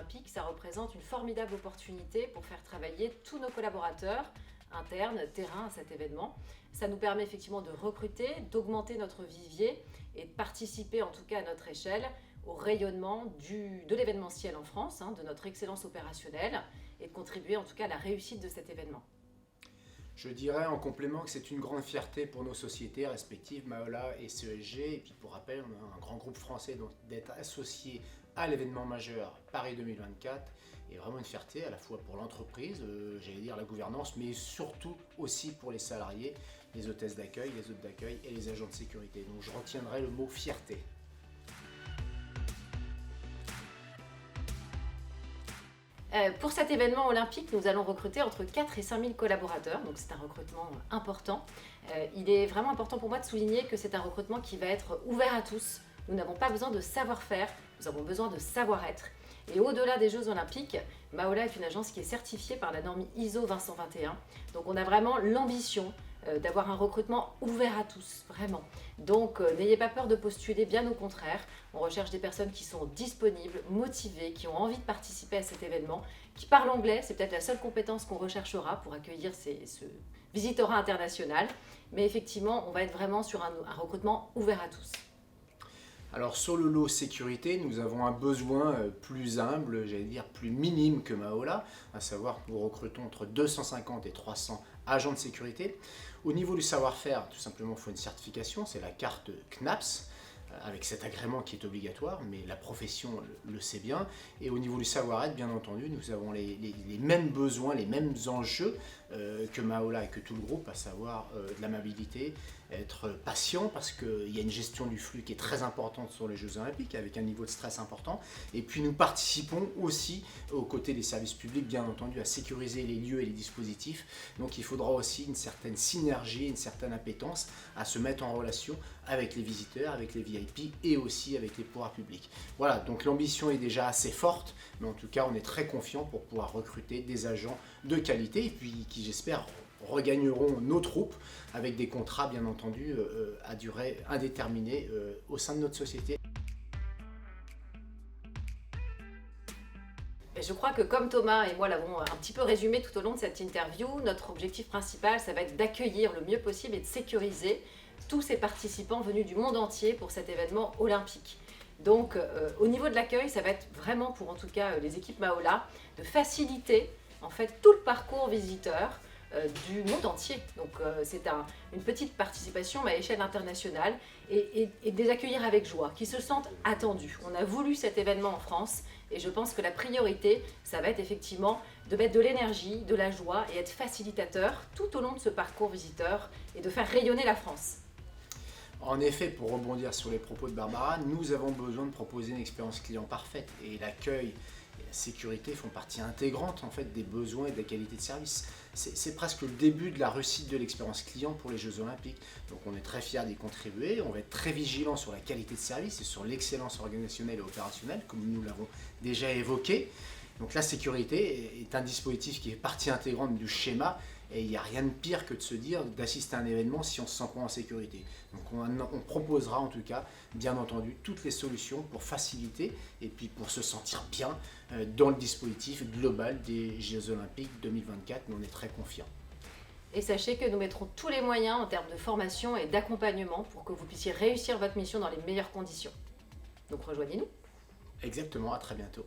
olympiques, ça représente une formidable opportunité pour faire travailler tous nos collaborateurs, internes, terrain à cet événement. Ça nous permet effectivement de recruter, d'augmenter notre vivier et de participer en tout cas à notre échelle au rayonnement de l'événementiel en France, de notre excellence opérationnelle et de contribuer en tout cas à la réussite de cet événement. Je dirais en complément que c'est une grande fierté pour nos sociétés respectives, Mahola et CESG. Et puis pour rappel, on a un grand groupe français d'être associé à l'événement majeur Paris 2024. Et vraiment une fierté à la fois pour l'entreprise, j'allais dire la gouvernance, mais surtout aussi pour les salariés, les hôtesses d'accueil, les hôtes d'accueil et les agents de sécurité. Donc je retiendrai le mot fierté. Pour cet événement olympique, nous allons recruter entre 4 et 5 000 collaborateurs, donc c'est un recrutement important. Il est vraiment important pour moi de souligner que c'est un recrutement qui va être ouvert à tous. Nous n'avons pas besoin de savoir-faire, nous avons besoin de savoir-être. Et au-delà des Jeux Olympiques, Mahola est une agence qui est certifiée par la norme ISO 20121. Donc on a vraiment l'ambition d'avoir un recrutement ouvert à tous, vraiment. Donc n'ayez pas peur de postuler, bien au contraire. On recherche des personnes qui sont disponibles, motivées, qui ont envie de participer à cet événement, qui parlent anglais, c'est peut-être la seule compétence qu'on recherchera pour accueillir ce visitorat international. Mais effectivement, on va être vraiment sur un recrutement ouvert à tous. Alors sur le lot sécurité, nous avons un besoin plus humble, j'allais dire plus minime que Mahola, à savoir que nous recrutons entre 250 et 300 agents de sécurité. Au niveau du savoir-faire, tout simplement, il faut une certification, c'est la carte CNAPS, avec cet agrément qui est obligatoire, mais la profession le sait bien. Et au niveau du savoir-être, bien entendu, nous avons les mêmes besoins, les mêmes enjeux que Mahola et que tout le groupe, à savoir de l'amabilité, être patient parce qu'il y a une gestion du flux qui est très importante sur les Jeux Olympiques avec un niveau de stress important. Et puis nous participons aussi aux côtés des services publics, bien entendu, à sécuriser les lieux et les dispositifs. Donc il faudra aussi une certaine synergie, une certaine appétence à se mettre en relation avec les visiteurs, avec les VIP et aussi avec les pouvoirs publics. Voilà, donc l'ambition est déjà assez forte, mais en tout cas on est très confiant pour pouvoir recruter des agents de qualité et puis qui, j'espère, regagneront nos troupes avec des contrats bien entendu à durée indéterminée au sein de notre société. Et je crois que comme Thomas et moi l'avons un petit peu résumé tout au long de cette interview, notre objectif principal, ça va être d'accueillir le mieux possible et de sécuriser tous ces participants venus du monde entier pour cet événement olympique. Donc au niveau de l'accueil, ça va être vraiment pour en tout cas les équipes Mahola de faciliter en fait tout le parcours visiteur du monde entier. Donc c'est une petite participation mais à échelle internationale et de les accueillir avec joie, qu'ils se sentent attendus. On a voulu cet événement en France et je pense que la priorité, ça va être effectivement de mettre de l'énergie, de la joie et être facilitateur tout au long de ce parcours visiteur et de faire rayonner la France. En effet, pour rebondir sur les propos de Barbara, nous avons besoin de proposer une expérience client parfaite et l'accueil et la sécurité font partie intégrante en fait des besoins et de la qualité de service. C'est presque le début de la réussite de l'expérience client pour les Jeux Olympiques. Donc on est très fiers d'y contribuer, on va être très vigilant sur la qualité de service et sur l'excellence organisationnelle et opérationnelle comme nous l'avons déjà évoqué. Donc la sécurité est un dispositif qui est partie intégrante du schéma et il n'y a rien de pire que de se dire d'assister à un événement si on ne se sent pas en sécurité. Donc on proposera en tout cas, bien entendu, toutes les solutions pour faciliter et puis pour se sentir bien dans le dispositif global des Jeux Olympiques 2024, mais on est très confiants. Et sachez que nous mettrons tous les moyens en termes de formation et d'accompagnement pour que vous puissiez réussir votre mission dans les meilleures conditions. Donc rejoignez-nous. Exactement, à très bientôt.